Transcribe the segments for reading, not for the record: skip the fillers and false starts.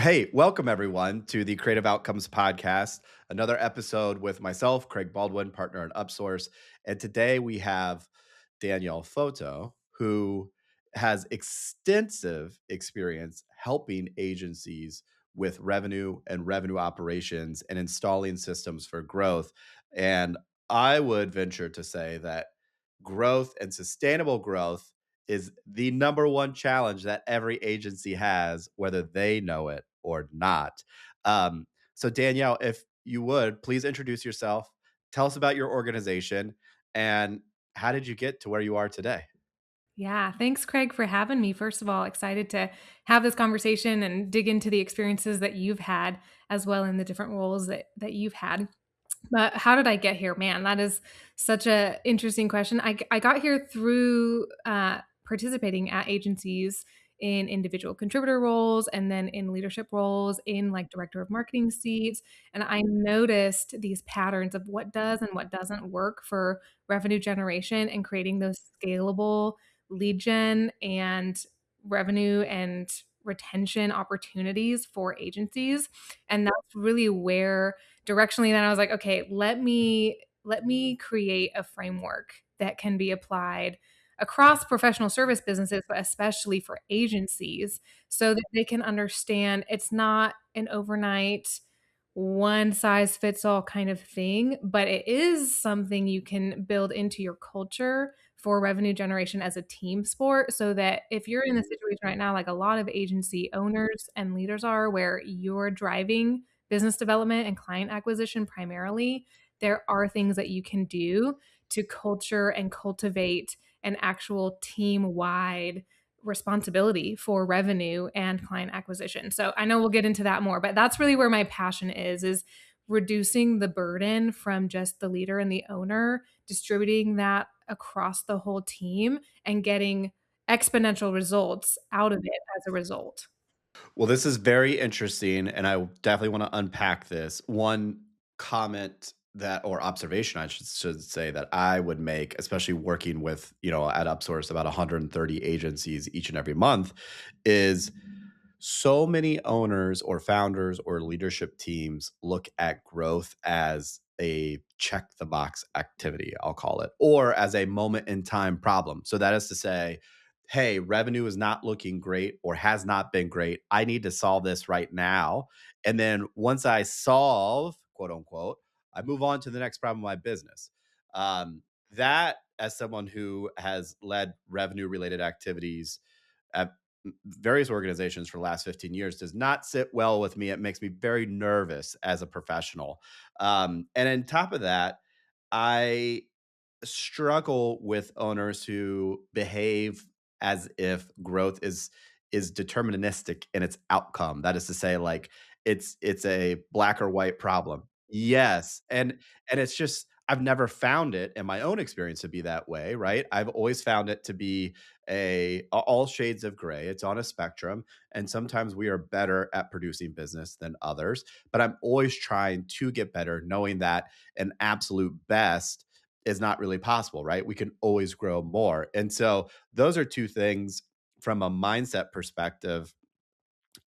Hey, welcome everyone to the Creative Outcomes Podcast, another episode with myself, Craig Baldwin, partner at Upsourced. And today we have Danielle Fauteaux, who has extensive experience helping agencies with revenue and revenue operations and installing systems for growth. And I would venture to say that growth and sustainable growth is the number one challenge that every agency has, whether they know it or not. Um, so, Danielle, if you would please introduce yourself, tell us about your organization, and how did you get to where you are today? Yeah, thanks, Craig, for having me. First of all, excited to have this conversation and dig into the experiences that you've had as well in the different roles that you've had. But how did I get here? Man, that is such a interesting question. I got here through participating at agencies in individual contributor roles and then in leadership roles in like director of marketing seats. And I noticed these patterns of what does and what doesn't work for revenue generation and creating those scalable lead gen and revenue and retention opportunities for agencies. And that's really where directionally then I was like, okay, let me create a framework that can be applied across professional service businesses, but especially for agencies so that they can understand it's not an overnight one size fits all kind of thing, but it is something you can build into your culture for revenue generation as a team sport so that if you're in the situation right now, like a lot of agency owners and leaders are, where you're driving business development and client acquisition primarily, there are things that you can do to culture and cultivate an actual team wide responsibility for revenue and client acquisition. So I know we'll get into that more, but that's really where my passion is reducing the burden from just the leader and the owner, distributing that across the whole team and getting exponential results out of it as a result. Well, this is very interesting, and I definitely want to unpack this. One comment that, or observation, I should say, that I would make, especially working with, at Upsource, about 130 agencies each and every month, is so many owners or founders or leadership teams look at growth as a check the box activity, I'll call it, or as a moment in time problem. So that is to say, hey, revenue is not looking great or has not been great. I need to solve this right now. And then once I solve, quote unquote, I move on to the next problem of my business. That, as someone who has led revenue related activities at various organizations for the last 15 years, does not sit well with me. It makes me very nervous as a professional. And on top of that, I struggle with owners who behave as if growth is deterministic in its outcome. That is to say, like it's a black or white problem. Yes, and it's just I've never found it in my own experience to be that way, right? I've always found it to be all shades of gray. It's on a spectrum, and sometimes we are better at producing business than others. But I'm always trying to get better, knowing that an absolute best is not really possible, right? We can always grow more. And so those are two things from a mindset perspective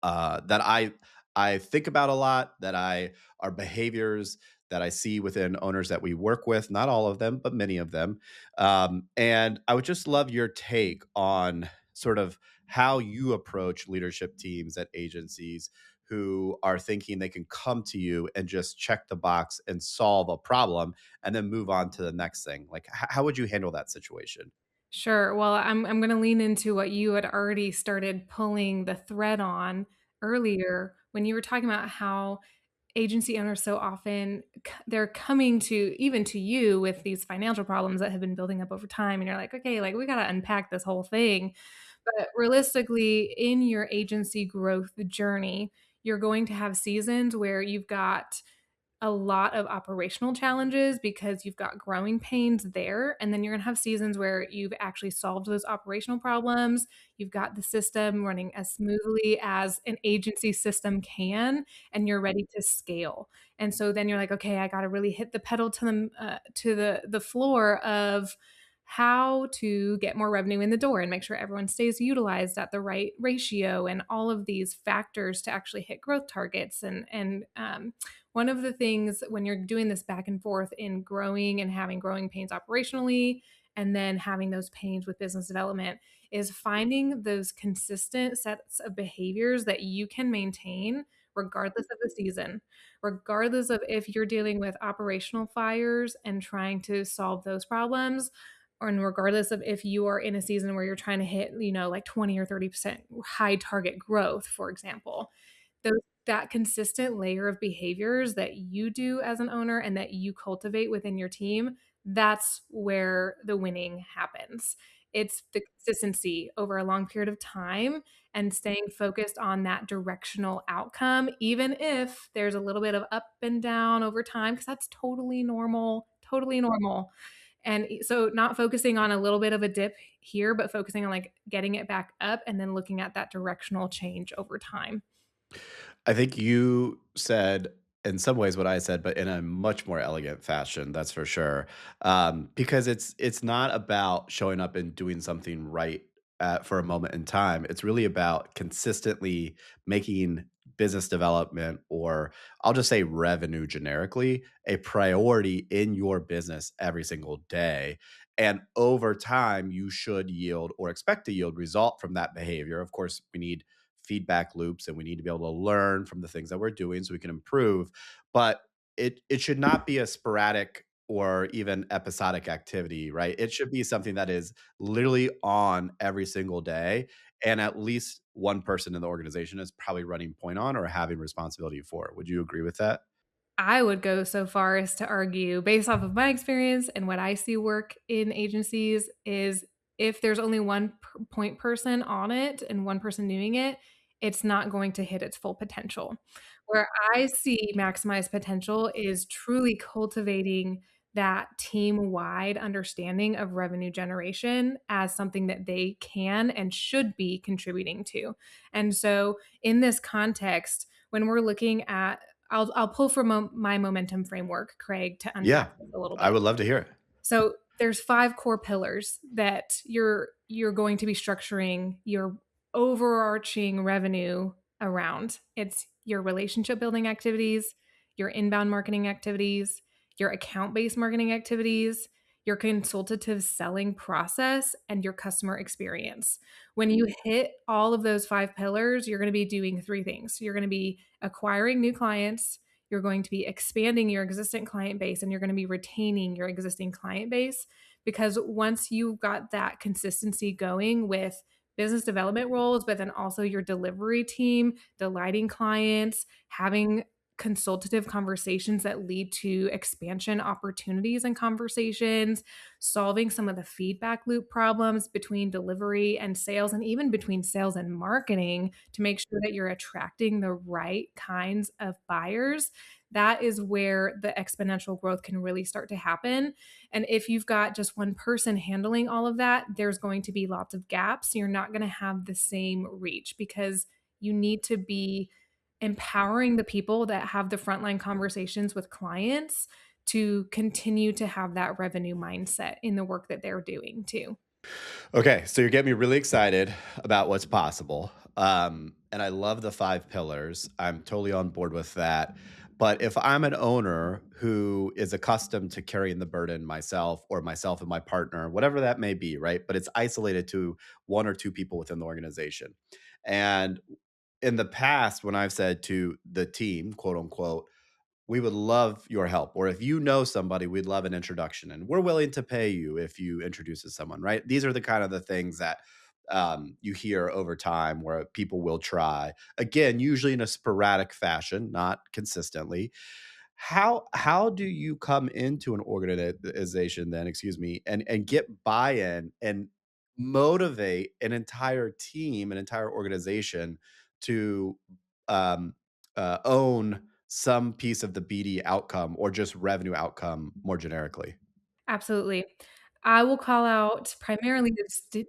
that I think about a lot, that I are behaviors that I see within owners that we work with, not all of them, but many of them. And I would just love your take on sort of how you approach leadership teams at agencies who are thinking they can come to you and just check the box and solve a problem and then move on to the next thing. Like, how would you handle that situation? Sure. Well, I'm going to lean into what you had already started pulling the thread on earlier when you were talking about how agency owners so often they're coming to even to you with these financial problems that have been building up over time and you're like, okay, like we got to unpack this whole thing. But realistically, in your agency growth journey, you're going to have seasons where you've got a lot of operational challenges because you've got growing pains there. And then you're going to have seasons where you've actually solved those operational problems. You've got the system running as smoothly as an agency system can, and you're ready to scale. And so then you're like, okay, I got to really hit the pedal to the floor of how to get more revenue in the door and make sure everyone stays utilized at the right ratio and all of these factors to actually hit growth targets. And one of the things when you're doing this back and forth in growing and having growing pains operationally and then having those pains with business development is finding those consistent sets of behaviors that you can maintain regardless of the season, regardless of if you're dealing with operational fires and trying to solve those problems, or regardless of if you are in a season where you're trying to hit, like 20 or 30% high target growth, for example. Those that consistent layer of behaviors that you do as an owner and that you cultivate within your team, that's where the winning happens. It's the consistency over a long period of time and staying focused on that directional outcome, even if there's a little bit of up and down over time, because that's totally normal, totally normal. And so not focusing on a little bit of a dip here, but focusing on like getting it back up and then looking at that directional change over time. I think you said in some ways what I said, but in a much more elegant fashion, that's for sure. Because it's not about showing up and doing something right for a moment in time. It's really about consistently making business development, or I'll just say revenue generically, a priority in your business every single day. And over time, you should yield or expect to yield result from that behavior. Of course, we need feedback loops and we need to be able to learn from the things that we're doing so we can improve. But it should not be a sporadic or even episodic activity, right? It should be something that is literally on every single day, and at least one person in the organization is probably running point on or having responsibility for it. Would you agree with that? I would go so far as to argue, based off of my experience and what I see work in agencies, is if there's only one point person on it and one person doing it, it's not going to hit its full potential. Where I see maximized potential is truly cultivating that team wide understanding of revenue generation as something that they can and should be contributing to. And so, in this context, when we're looking at I'll pull from my momentum framework, Craig, to unpack Yeah, this a little I bit. would love to hear it. So there's 5 core pillars that you're going to be structuring your overarching revenue around. It's your relationship building activities, your inbound marketing activities, your account-based marketing activities, your consultative selling process, and your customer experience. When you hit all of those 5 pillars, you're gonna be doing 3 things. You're gonna be acquiring new clients, you're going to be expanding your existing client base, and you're going to be retaining your existing client base. Because once you've got that consistency going with business development roles, but then also your delivery team, delighting clients, having consultative conversations that lead to expansion opportunities and conversations, solving some of the feedback loop problems between delivery and sales, and even between sales and marketing to make sure that you're attracting the right kinds of buyers, that is where the exponential growth can really start to happen. And if you've got just one person handling all of that, there's going to be lots of gaps. You're not going to have the same reach because you need to be empowering the people that have the frontline conversations with clients to continue to have that revenue mindset in the work that they're doing too. Okay, so you're getting me really excited about what's possible. And I love the 5 pillars. I'm totally on board with that. But if I'm an owner who is accustomed to carrying the burden myself or myself and my partner, whatever that may be, right? But it's isolated to 1 or 2 people within the organization. And in the past, when I've said to the team, quote unquote, we would love your help. Or if you know somebody, we'd love an introduction. And we're willing to pay you if you introduce us someone, right? These are the kind of the things that you hear over time where people will try. Again, usually in a sporadic fashion, not consistently. How do you come into an organization then, excuse me, and get buy-in and motivate an entire team, an entire organization to um, own some piece of the BD outcome or just revenue outcome more generically? Absolutely. I will call out primarily the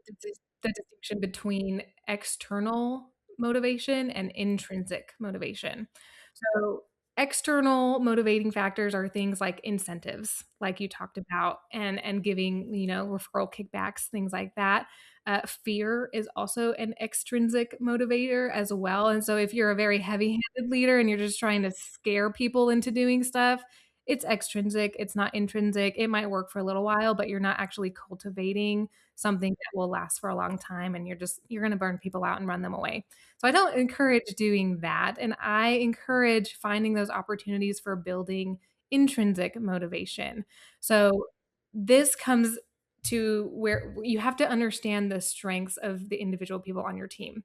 distinction between external motivation and intrinsic motivation. So External motivating factors are things like incentives, like you talked about, and giving, referral kickbacks, things like that. Fear is also an extrinsic motivator as well, and so if you're a very heavy-handed leader and you're just trying to scare people into doing stuff, it's extrinsic, it's not intrinsic. It might work for a little while, but you're not actually cultivating something that will last for a long time, and you're gonna burn people out and run them away. So I don't encourage doing that, and I encourage finding those opportunities for building intrinsic motivation. So this comes to where you have to understand the strengths of the individual people on your team.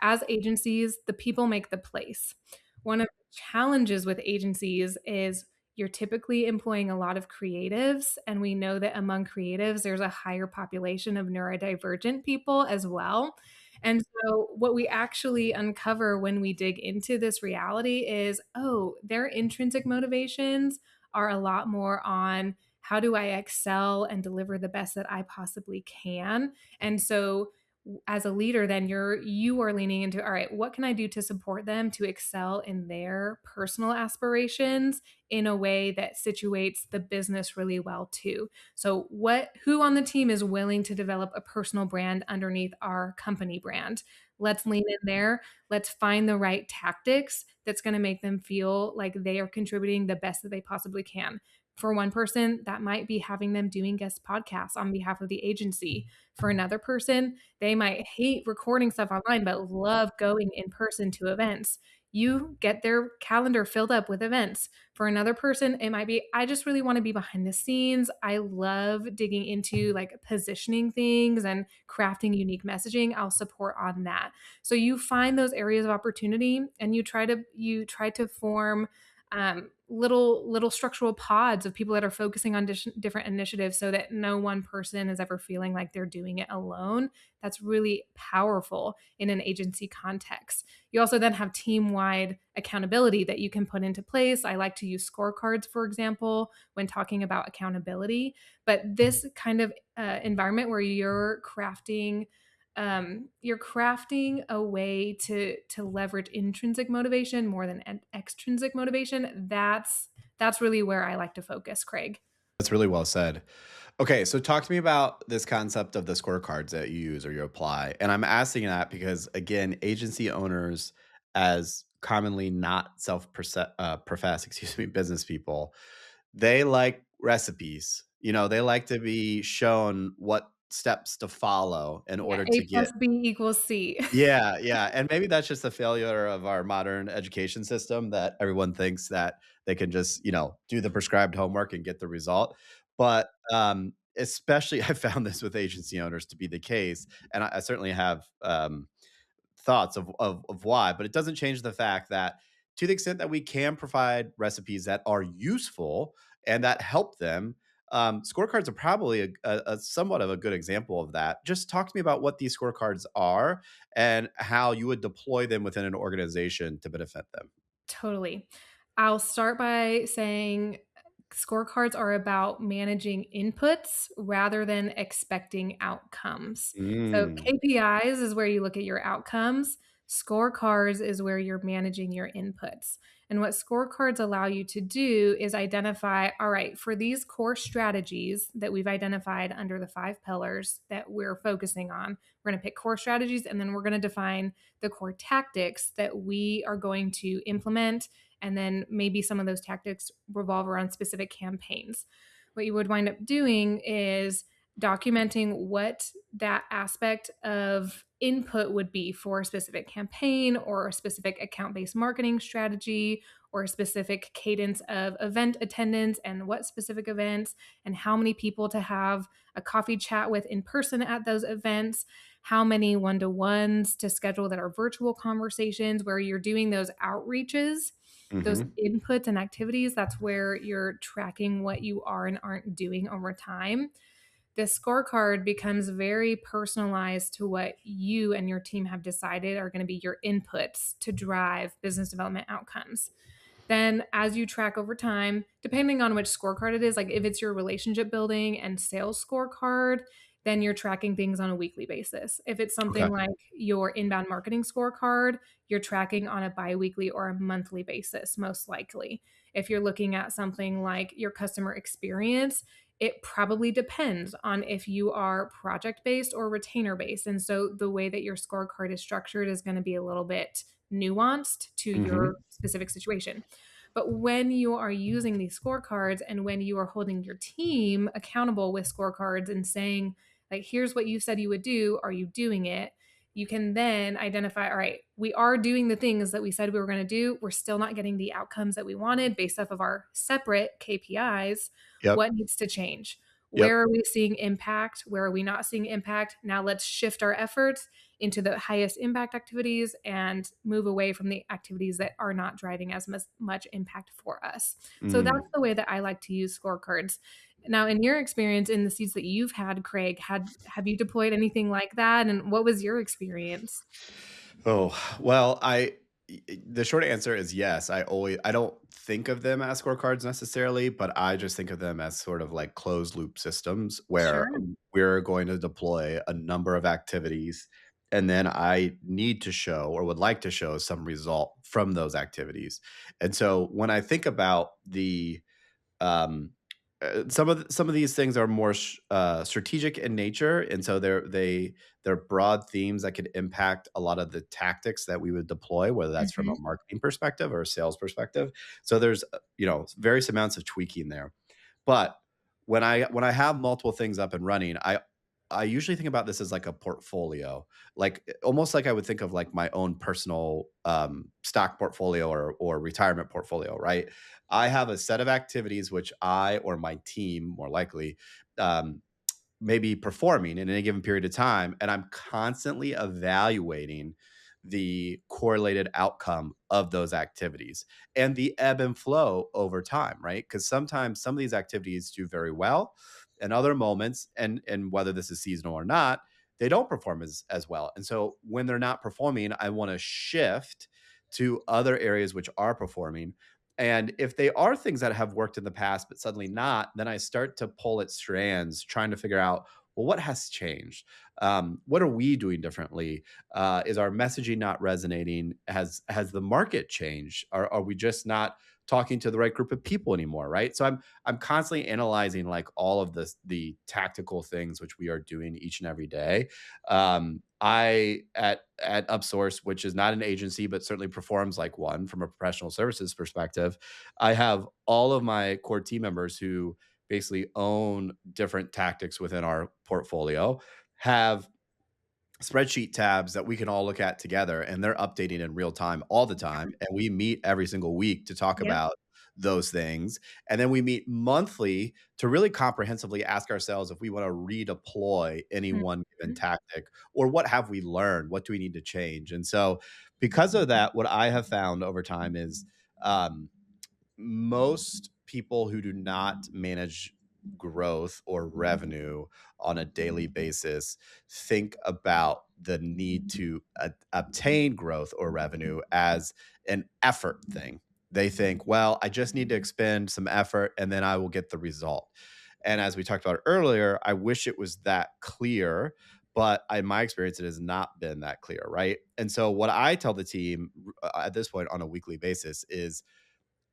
As agencies, the people make the place. One of the challenges with agencies is you're typically employing a lot of creatives, and we know that among creatives, there's a higher population of neurodivergent people as well. And so, what we actually uncover when we dig into this reality is oh, their intrinsic motivations are a lot more on how do I excel and deliver the best that I possibly can. And so, as a leader, then you are leaning into, all right, what can I do to support them to excel in their personal aspirations in a way that situates the business really well too. So who on the team is willing to develop a personal brand underneath our company brand? Let's lean in there. Let's find the right tactics that's going to make them feel like they are contributing the best that they possibly can. For one person, that might be having them doing guest podcasts on behalf of the agency. For another person, they might hate recording stuff online, but love going in person to events. You get their calendar filled up with events. For another person, it might be, I just really want to be behind the scenes. I love digging into like positioning things and crafting unique messaging. I'll support on that. So you find those areas of opportunity and you try to form little structural pods of people that are focusing on different initiatives so that no one person is ever feeling like they're doing it alone. That's really powerful in an agency context. You also then have team wide accountability that you can put into place. I like to use scorecards, for example, when talking about accountability. But this kind of environment where you're crafting a way to leverage intrinsic motivation more than extrinsic motivation. That's really where I like to focus, Craig. That's really well said. Okay, so talk to me about this concept of the scorecards that you use or you apply. And I'm asking that because, again, agency owners, as commonly not profess, excuse me, business people, they like recipes. They like to be shown what steps to follow in Yeah, order A to plus get. B equals C. Yeah, yeah, and maybe that's just a failure of our modern education system that everyone thinks that they can just, do the prescribed homework and get the result. But, especially I found this with agency owners to be the case, and I certainly have, thoughts of why, but it doesn't change the fact that to the extent that we can provide recipes that are useful and that help them, scorecards are probably a somewhat of a good example of that. Just talk to me about what these scorecards are and how you would deploy them within an organization to benefit them. Totally. I'll start by saying scorecards are about managing inputs rather than expecting outcomes. So Mm, KPIs is where you look at your outcomes. Scorecards is where you're managing your inputs. And what scorecards allow you to do is identify, all right, for these core strategies that we've identified under the 5 pillars that we're focusing on, we're going to pick core strategies and then we're going to define the core tactics that we are going to implement. And then maybe some of those tactics revolve around specific campaigns. What you would wind up doing is documenting what that aspect of input would be for a specific campaign or a specific account based marketing strategy or a specific cadence of event attendance and what specific events and how many people to have a coffee chat with in person at those events, how many one-to-ones to schedule that are virtual conversations where you're doing those outreaches, those mhm. inputs and activities. That's where you're tracking what you are and aren't doing over time. The scorecard becomes very personalized to what you and your team have decided are going to be your inputs to drive business development outcomes. Then, as you track over time, depending on which scorecard it is, like if it's your relationship building and sales scorecard, then you're tracking things on a weekly basis. If it's Okay. something like your inbound marketing scorecard, you're tracking on a biweekly or a monthly basis, most likely. If you're looking at something like your customer experience, it probably depends on if you are project based or retainer based. And so the way that your scorecard is structured is going to be a little bit nuanced to your Mhm. specific situation. But when you are using these scorecards and when you are holding your team accountable with scorecards and saying, like, here's what you said you would do, are you doing it? You can then identify, all right, we are doing the things that we said we were going to do. We're still not getting the outcomes that we wanted based off of our separate KPIs. Yep. What needs to change? Yep. Where are we seeing impact? Where are we not seeing impact? Now let's shift our efforts into the highest impact activities and move away from the activities that are not driving as much impact for us. So that's Mm. the way that I like to use scorecards. Now, in your experience in the seats that you've had, Craig, had have you deployed anything like that? And what was your experience? Oh, well, the short answer is yes. I don't think of them as scorecards necessarily, but I just think of them as sort of like closed loop systems where Sure. we're going to deploy a number of activities, and then I need to show or would like to show some result from those activities. And so when I think about um, some of these things are more strategic in nature, and so they're broad themes that could impact a lot of the tactics that we would deploy, whether that's from a Mhm. marketing perspective or a sales perspective. So there's various amounts of tweaking there. But when I have multiple things up and running, I usually think about this as like a portfolio, like almost like I would think of like my own personal stock portfolio or retirement portfolio, right? I have a set of activities which I or my team, more likely, um, maybe performing in any given period of time, and I'm constantly evaluating the correlated outcome of those activities and the ebb and flow over time, right? Because sometimes some of these activities do very well, and other moments, and whether this is seasonal or not, they don't perform as well. And so when they're not performing, I want to shift to other areas which are performing. And if they are things that have worked in the past, but suddenly not, then I start to pull at strands, trying to figure out, well, what has changed? What are we doing differently? Is our messaging not resonating? Has the market changed? Are we just not talking to the right group of people anymore? Right. So I'm constantly analyzing like all of the tactical things which we are doing each and every day. I at Upsource, which is not an agency, but certainly performs like one from a professional services perspective, I have all of my core team members who basically own different tactics within our portfolio, have spreadsheet tabs that we can all look at together, and they're updating in real time all the time, and we meet every single week to talk Yep. about those things. And then we meet monthly to really comprehensively ask ourselves if we want to redeploy any one given Mhm. tactic, or what have we learned, what do we need to change. And so because of that, what I have found over time is um, most people who do not manage growth or revenue on a daily basis think about the need to obtain growth or revenue as an effort thing. They think, well, I just need to expend some effort and then I will get the result. And as we talked about earlier, I wish it was that clear, but in my experience, it has not been that clear, right? And so, what I tell the team at this point on a weekly basis is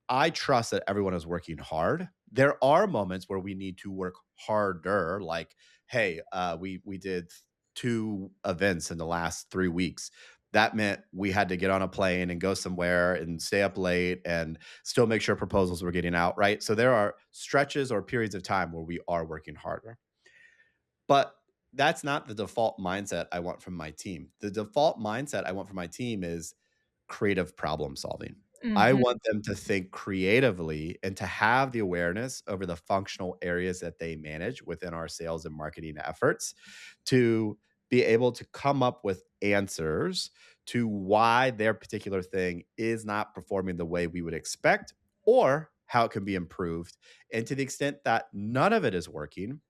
I trust that everyone is working hard. There are moments where we need to work harder, like, hey, we did 2 events in the last 3 weeks. That meant we had to get on a plane and go somewhere and stay up late and still make sure proposals were getting out, right? So there are stretches or periods of time where we are working harder. But that's not the default mindset I want from my team. The default mindset I want from my team is creative problem solving. I Mhm. want them to think creatively and to have the awareness over the functional areas that they manage within our sales and marketing efforts to be able to come up with answers to why their particular thing is not performing the way we would expect or how it can be improved. And to the extent that none of it is working,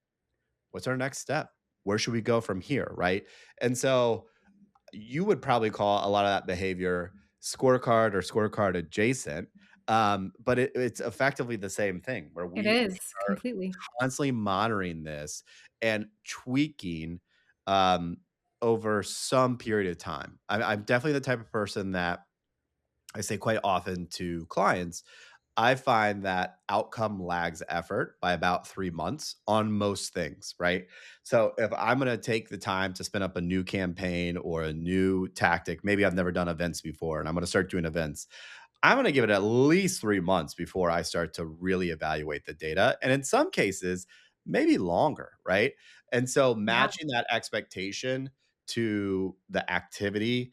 what's our next step? Where should we go from here? Right. And so you would probably call a lot of that behavior scorecard or scorecard adjacent. But it's effectively the same thing where It we is, are completely. constantly monitoring this and tweaking. Um, over some period of time. I'm definitely the type of person that I say quite often to clients, I find that outcome lags effort by about 3 months on most things, right? So if I'm gonna take the time to spin up a new campaign or a new tactic, maybe I've never done events before and I'm gonna start doing events. I'm gonna give it at least 3 months before I start to really evaluate the data, and in some cases, maybe longer, right? And so Yeah. matching that expectation to the activity,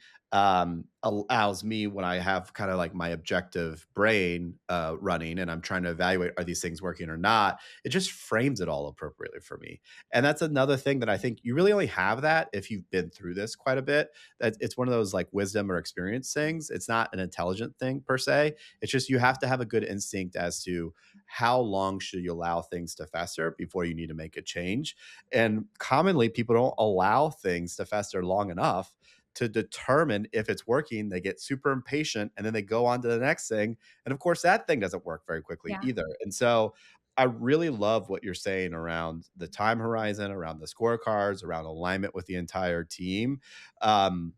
allows me when I have kinda like my objective brain, running and I'm trying to evaluate, are these things working or not? It just frames it all appropriately for me, and that's another thing that I think you really only have that if you've been through this quite a bit. That it's one of those like wisdom or experience things. It's not an intelligent thing per se. It's just you have to have a good instinct as to how long should you allow things to fester before you need to make a change. And commonly people don't allow things to fester long enough to determine if it's working. They get super impatient and then they go on to the next thing. And of course, that thing doesn't work very quickly Yeah. either. And so I really love what you're saying around the time horizon, around the scorecards, around alignment with the entire team. Um,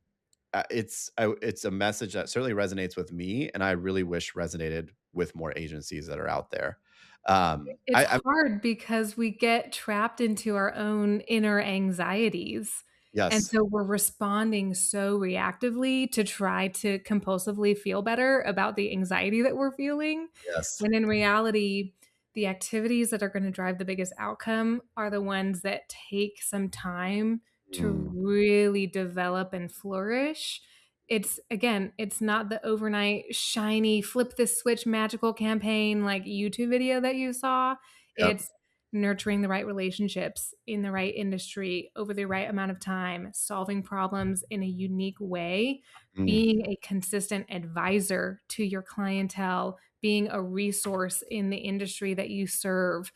it's a message that certainly resonates with me, and I really wish resonated with more agencies that are out there. It's I hard because we get trapped into our own inner anxieties, and yes, so we're responding so reactively to try to compulsively feel better about the anxiety that we're feeling, yes. when in reality, the activities that are gonna drive the biggest outcome are the ones that take some time to Mm, really develop and flourish. It's again, it's not the overnight shiny flip this switch magical campaign like YouTube video that you saw. yep. It's nurturing the right relationships in the right industry over the right amount of time, solving problems in a unique way, Mm, being a consistent advisor to your clientele, being a resource in the industry that you serve,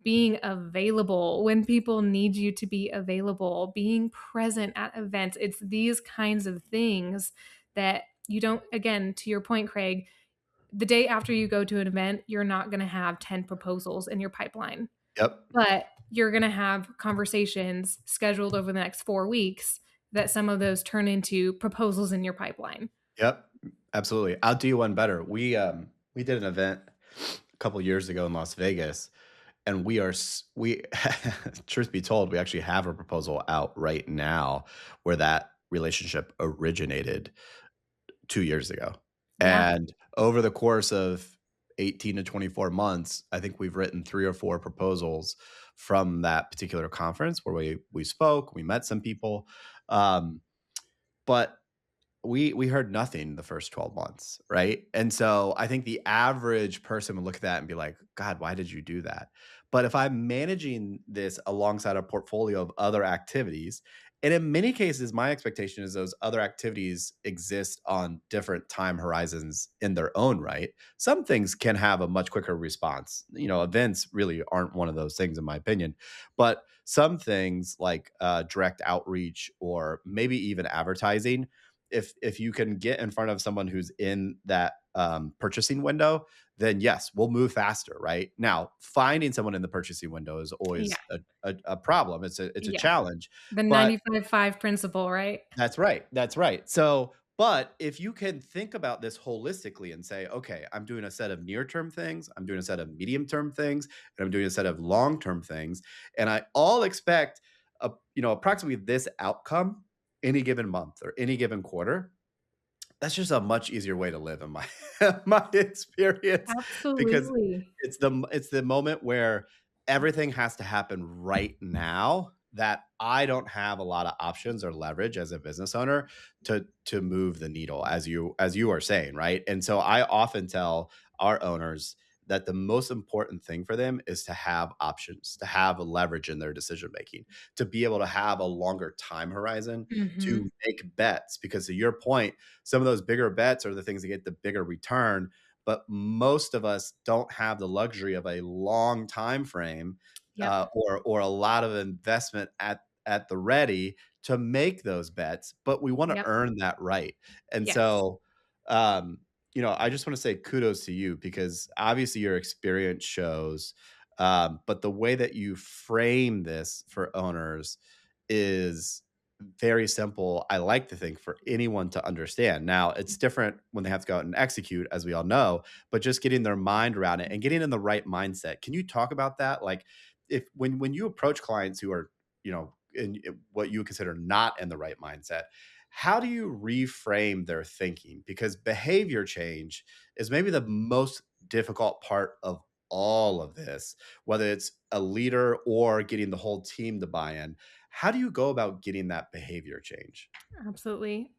being available when people need you to be available, being present at events. It's these kinds of things that you don't, again, to your point, Craig, the day after you go to an event, you're not going to have 10 proposals in your pipeline, yep, but you're going to have conversations scheduled over the next 4 weeks that some of those turn into proposals in your pipeline. yep, absolutely. I'll do you one better. We did an event a couple years ago in Las Vegas, and we truth be told, we actually have a proposal out right now where that relationship originated 2 years ago. Yeah. And over the course of 18 to 24 months, I think we've written 3 or 4 proposals from that particular conference where we spoke, we met some people, um, but we heard nothing the first 12 months, right? And so I think the average person would look at that and be like, "God, why did you do that?" But if I'm managing this alongside a portfolio of other activities, and in many cases, my expectation is those other activities exist on different time horizons in their own right. Some things can have a much quicker response. You know, events really aren't one of those things, in my opinion. But some things like direct outreach or maybe even advertising, if you can get in front of someone who's in that purchasing window, then yes, we'll move faster. Right now, finding someone in the purchasing window is Yeah. always a problem. It's a Yeah. challenge, The but 95-5 principle, right? that's right. That's right. So, but if you can think about this holistically and say, okay, I'm doing a set of near term things, I'm doing a set of medium term things, and I'm doing a set of long term things, and I all expect approximately this outcome any given month or any given quarter, that's just a much easier way to live in my my experience, because Absolutely. it's the moment where everything has to happen right now that I don't have a lot of options or leverage as a business owner to move the needle, as you are saying, right? And so I often tell our owners that the most important thing for them is to have options, to have a leverage in their decision making, to be able to have a longer time horizon, to Mhm. make bets. Because to your point, some of those bigger bets are the things that get the bigger return, but most of us don't have the luxury of a long time frame, Yep. or a lot of investment at the ready to make those bets, but we want to Yep. earn that right. And Yes. so, I just want to say kudos to you because obviously your experience shows, but the way that you frame this for owners is very simple, I like to think, for anyone to understand. Now, it's different when they have to go out and execute, as we all know, but just getting their mind around it and getting in the right mindset. Can you talk about that? Like, if when you approach clients who are, in what you would consider not in the right mindset, how do you reframe their thinking? Because behavior change is maybe the most difficult part of all of this, whether it's a leader or getting the whole team to buy in. How do you go about getting that behavior change? Absolutely.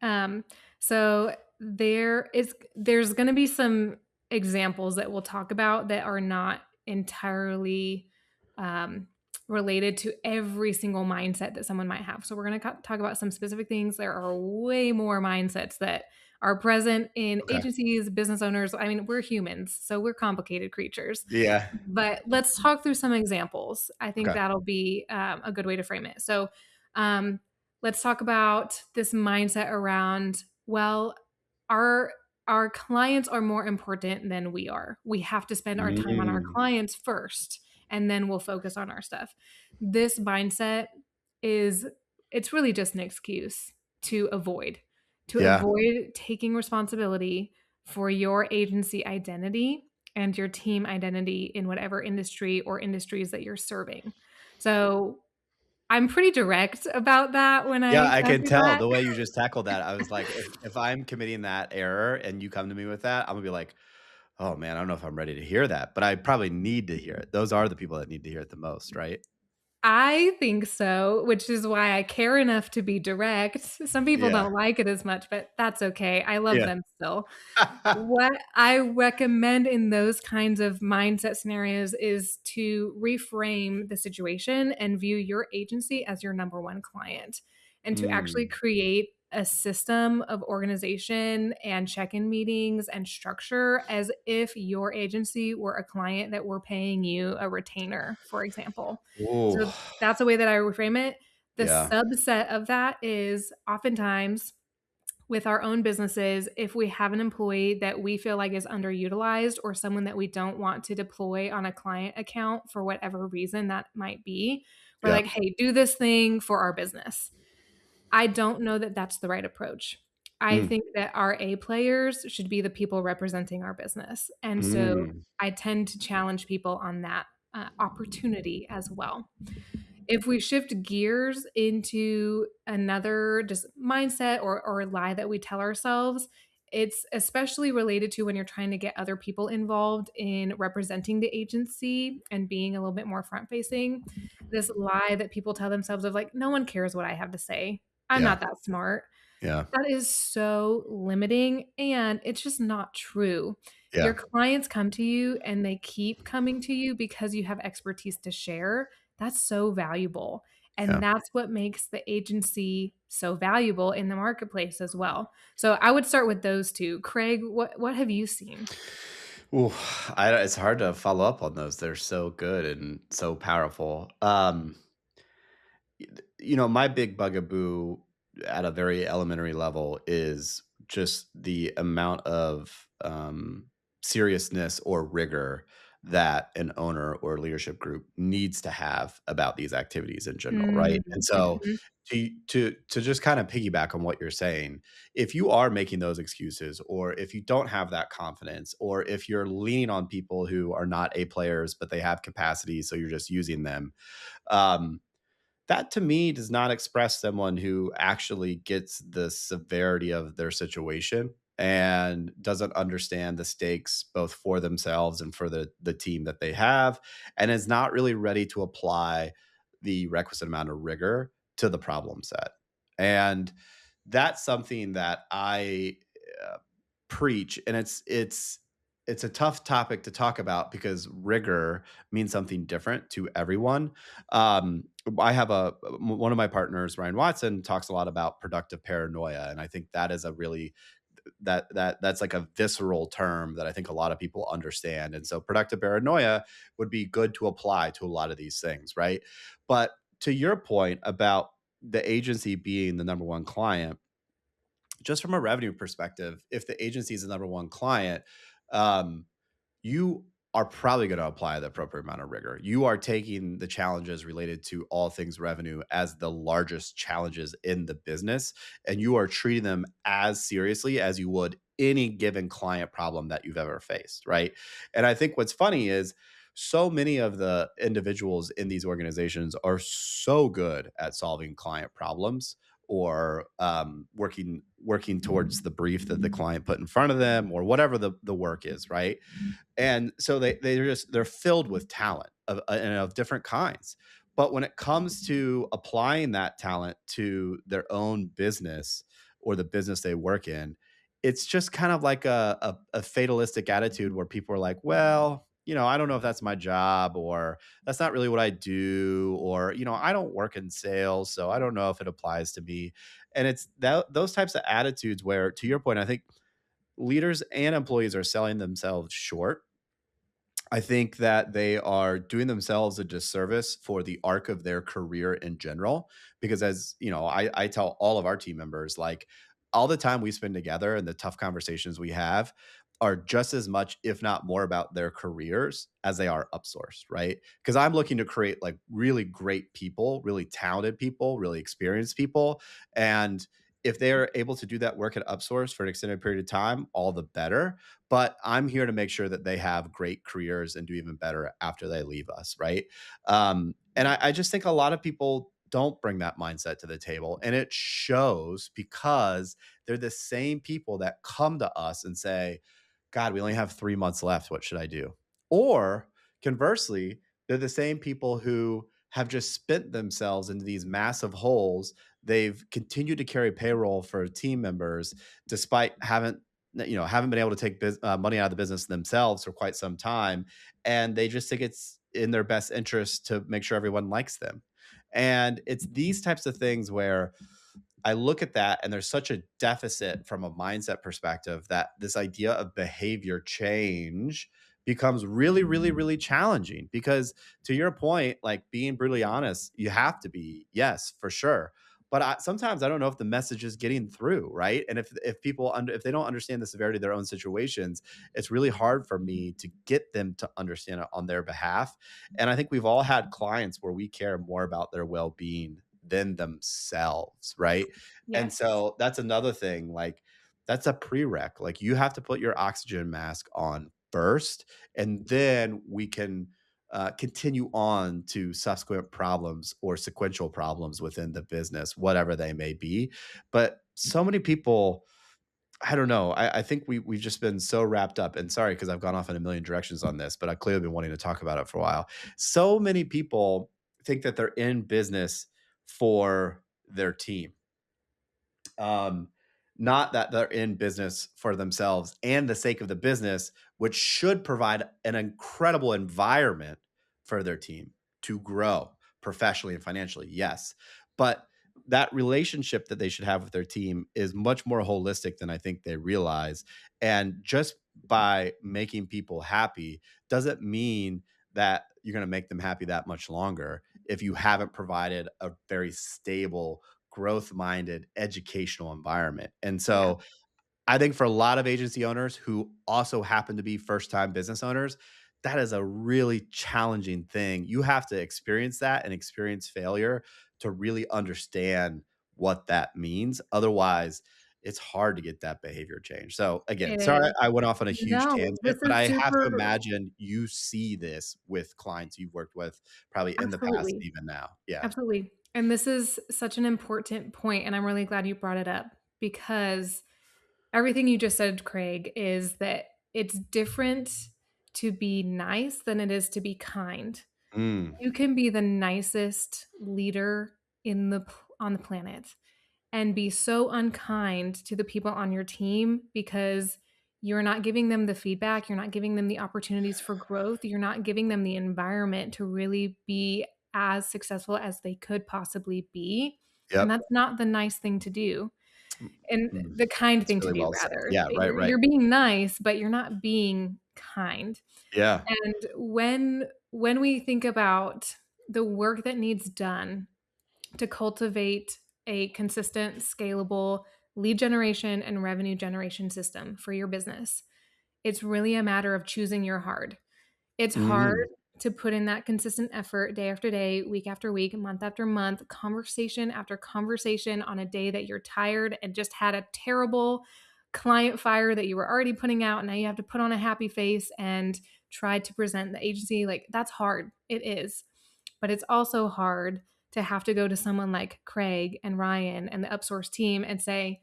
So there's going to be some examples that we'll talk about that are not entirely um, related to every single mindset that someone might have. So we're going to talk about some specific things. There are way more mindsets that are present in Okay. agencies, business owners. I mean, we're humans, so we're complicated creatures. Yeah. But let's talk through some examples. I think Okay. that'll be a good way to frame it. So. Um, let's talk about this mindset around, well, our our clients are more important than we are. We have to spend our time on our Mm. clients first, and then we'll focus on our stuff. This mindset is it's really just an excuse to avoid to Yeah. avoid taking responsibility for your agency identity and your team identity in whatever industry or industries that you're serving. So I'm pretty direct about that when Yeah, I I tell can you tell that. the way you just tackled that. I was like, if I'm committing that error and you come to me with that, I'm gonna be like, "Oh, man, I don't know if I'm ready to hear that," but I probably need to hear it. Those are the people that need to hear it the most, right? I think so, which is why I care enough to be direct. Some people Yeah. don't like it as much, but that's okay. I love Yeah. them still. What I recommend in those kinds of mindset scenarios is to reframe the situation and view your agency as your number one client, and to actually Mm. create a system of organization and check-in meetings and structure as if your agency were a client that were paying you a retainer, for example. Ooh. So that's the way that I reframe it. The Yeah. subset of that is oftentimes with our own businesses, if we have an employee that we feel like is underutilized or someone that we don't want to deploy on a client account for whatever reason that might be, we're Yeah. like, hey, do this thing for our business. I don't know that that's the right approach. I Mm. think that our A players should be the people representing our business. And so Mm. I tend to challenge people on that opportunity as well. If we shift gears into another just mindset or lie that we tell ourselves, it's especially related to when you're trying to get other people involved in representing the agency and being a little bit more front facing. This lie that people tell themselves of like, no one cares what I have to say. I'm Yeah. not that smart. Yeah. That is so limiting, and it's just not true. Your Yeah. clients come to you and they keep coming to you because you have expertise to share. That's so valuable. Yeah. And that's what makes the agency so valuable in the marketplace as well. So I would start with those 2. Craig, what have you seen? Ooh, it's hard to follow up on those. They're so good and so powerful. My big bugaboo at a very elementary level is just the amount of seriousness or rigor that an owner or leadership group needs to have about these activities in general, right? Mm, And so mhm. to just kind of piggyback on what you're saying, if you are making those excuses, or if you don't have that confidence, or if you're leaning on people who are not A players but they have capacity, so you're just using them, um, that to me does not express someone who actually gets the severity of their situation and doesn't understand the stakes both for themselves and for the team that they have, and is not really ready to apply the requisite amount of rigor to the problem set. And that's something that I uh, preach, and it's a tough topic to talk about because rigor means something different to everyone. I have one of my partners, Ryan Watson, talks a lot about productive paranoia, and I think that is a really that's like a visceral term that I think a lot of people understand. And so productive paranoia would be good to apply to a lot of these things, right? But to your point about the agency being the number one client, just from a revenue perspective, if the agency is the number one client, um, you are probably going to apply the appropriate amount of rigor. You are taking the challenges related to all things revenue as the largest challenges in the business, and you are treating them as seriously as you would any given client problem that you've ever faced, right? And I think what's funny is so many of the individuals in these organizations are so good at solving client problems or working towards the brief that the client put in front of them or whatever the work is, right? And so they're filled with talent of different kinds. But when it comes to applying that talent to their own business or the business they work in, it's just kind of like a fatalistic attitude where people are like, well, I don't know if that's my job, or that's not really what I do, or I don't work in sales, so I don't know if it applies to me. And it's those types of attitudes where, to your point, I think leaders and employees are selling themselves short. I think that they are doing themselves a disservice for the arc of their career in general. Because as you know, I tell all of our team members, like all the time we spend together and the tough conversations we have are just as much, if not more, about their careers as they are upsourced, right? Because I'm looking to create like really great people, really talented people, really experienced people. And if they're able to do that work at upsource for an extended period of time, all the better, but I'm here to make sure that they have great careers and do even better after they leave us, right? And I just think a lot of people don't bring that mindset to the table, and it shows because they're the same people that come to us and say, "God, we only have 3 months left. What should I do?" Or conversely, they're the same people who have just spent themselves into these massive holes. They've continued to carry payroll for team members despite haven't been able to take money out of the business themselves for quite some time, and they just think it's in their best interest to make sure everyone likes them. And it's these types of things where I look at that and there's such a deficit from a mindset perspective that this idea of behavior change becomes really, really, really challenging because to your point, like being brutally honest, you have to be, yes, for sure. But sometimes I don't know if the message is getting through, right? And if they don't understand the severity of their own situations, it's really hard for me to get them to understand it on their behalf. And I think we've all had clients where we care more about their well-being than themselves, right? And Yes. so that's another thing, like, that's a prereq, like, you have to put your oxygen mask on first, and then we can, continue on to subsequent problems or sequential problems within the business, whatever they may be. But so many people I don't know. I think we've just been so wrapped up, and sorry because I've gone off in a million directions on this, but I've clearly been wanting to talk about it for a while. So many people think that they're in business for their team, um, not that they're in business for themselves and the sake of the business, which should provide an incredible environment for their team to grow professionally and financially. Yes. But that relationship that they should have with their team is much more holistic than I think they realize. And just by making people happy doesn't mean that you're going to make them happy that much longer if you haven't provided a very stable growth minded educational environment. And Yeah. so I think for a lot of agency owners who also happen to be first time business owners, that is a really challenging thing. You have to experience that and experience failure to really understand what that means. Otherwise, it's hard to get that behavior change. So again, It sorry is. I went off on a huge No, this tangent, but is I have to super. imagine you see this with clients you've worked with probably in the past and Absolutely. even now. Yeah. Absolutely. And this is such an important point, and I'm really glad you brought it up because everything you just said, Craig, is that it's different to be nice than it is to be kind. Mm. You can be the nicest leader on the planet and be so unkind to the people on your team because you're not giving them the feedback, you're not giving them the opportunities for growth, you're not giving them the environment to really be as successful as they could possibly be. And Yep. that's not the nice thing to do. Mm, And mm. the kind It's thing to really do well said. rather. Yeah, right, right. You're being nice, but you're not being kind. Yeah. And when we think about the work that needs done to cultivate a consistent, scalable lead generation and revenue generation system for your business, it's really a matter of choosing your hard. It's hard Mhm. to put in that consistent effort day after day, week after week, month after month, conversation after conversation on a day that you're tired and just had a terrible client fire that you were already putting out. And now you have to put on a happy face and try to present the agency. Like, that's hard. It is. But it's also hard to have to go to someone like Craig and Ryan and the Upsource team and say,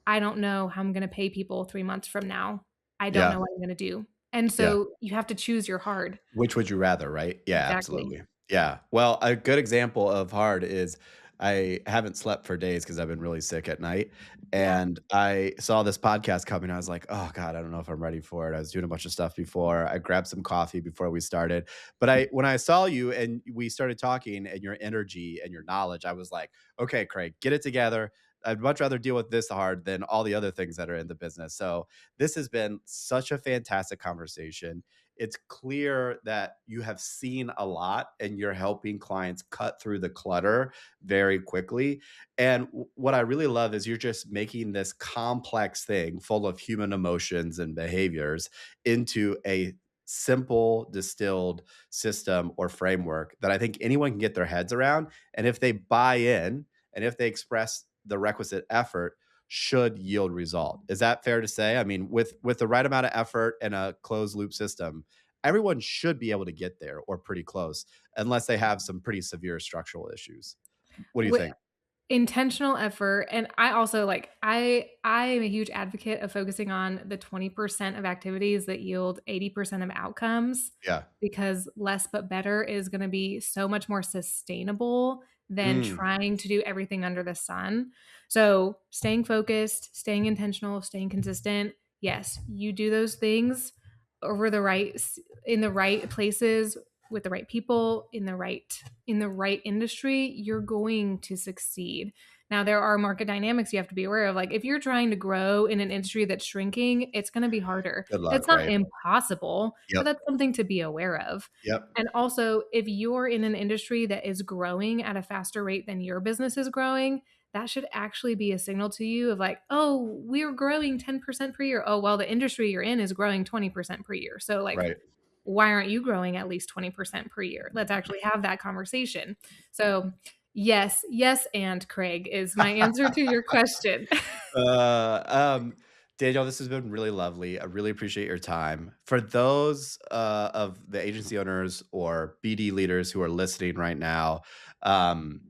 I don't know how I'm going to pay people 3 months from now. I don't Yeah, know what I'm going to do. And yeah. so you have to choose your hard. Which would you rather, right? Yeah, Exactly. absolutely. Yeah. Well, a good example of hard is I haven't slept for days because I've been really sick at night. Yeah. And I saw this podcast coming. I was like, oh God, I don't know if I'm ready for it. I was doing a bunch of stuff before. I grabbed some coffee before we started. But when I saw you and we started talking and your energy and your knowledge, I was like, okay, Craig, get it together. I'd much rather deal with this hard than all the other things that are in the business. So this has been such a fantastic conversation. It's clear that you have seen a lot and you're helping clients cut through the clutter very quickly. And what I really love is you're just making this complex thing full of human emotions and behaviors into a simple distilled system or framework that I think anyone can get their heads around. And if they buy in and if they express the requisite effort, should yield result. Is that fair to say? I mean, with the right amount of effort and a closed loop system, everyone should be able to get there or pretty close, unless they have some pretty severe structural issues. What do you Wi think? Intentional effort, and I also, like, I am a huge advocate of focusing on the 20% of activities that yield 80% of outcomes, Yeah. because less but better is gonna be so much more sustainable than Mm, trying to do everything under the sun. So, staying focused, staying intentional, staying consistent, yes, you do those things over the right s in the right places, with the right people, in the right industry, you're going to succeed. Now, there are market dynamics you have to be aware of. Like, if you're trying to grow in an industry that's shrinking, it's going to be harder. good It's luck, not right? impossible, but Yep. that's something to be aware of. Yep. And also, if you're in an industry that is growing at a faster rate than your business is growing, that should actually be a signal to you of like, oh, we're growing 10% per year. Oh, well, the industry you're in is growing 20% per year. So, like, Right. why aren't you growing at least 20% per year? Let's actually have that conversation. So, yes, yes, and Craig is my answer to your question. Uh, um, Daniel, this has been really lovely. I really appreciate your time. For those of the agency owners or BD leaders who are listening right now, um,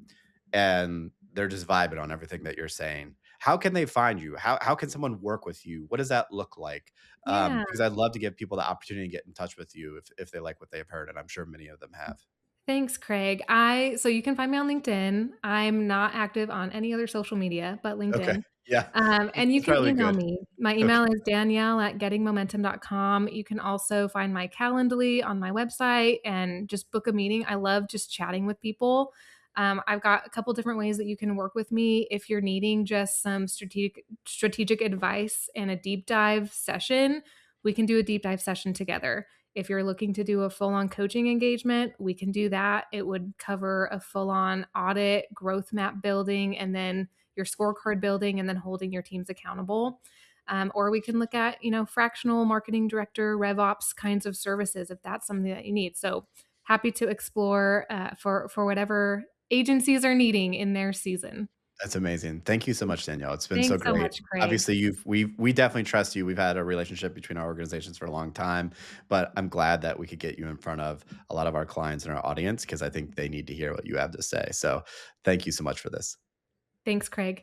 and they're just vibing on everything that you're saying, how can they find you? How can someone work with you? What does that look like? Yeah. Because I'd love to give people the opportunity to get in touch with you if they like what they've heard, and I'm sure many of them have. Thanks, Craig. I So you can find me on LinkedIn. I'm not active on any other social media but Okay. LinkedIn. Yeah. And you That's can probably email good. me. My Okay. email is danielle@gettingmomentum.com. You can also find my Calendly on my website and just book a meeting. I love just chatting with people. I've got a couple different ways that you can work with me if you're needing just some strategic advice and a deep dive session. We can do a deep dive session together. If you're looking to do a full on coaching engagement, we can do that. It would cover a full on audit, growth map building, and then your scorecard building, and then holding your teams accountable. Or we can look at, fractional marketing director, RevOps kinds of services if that's something that you need. So happy to explore for whatever agencies are needing in their season. That's amazing. Thank you so much, Danielle. It's been so Thanks so great. much, Craig. Obviously, we definitely trust you. We've had a relationship between our organizations for a long time, but I'm glad that we could get you in front of a lot of our clients and our audience because I think they need to hear what you have to say. So, thank you so much for this. Thanks, Craig.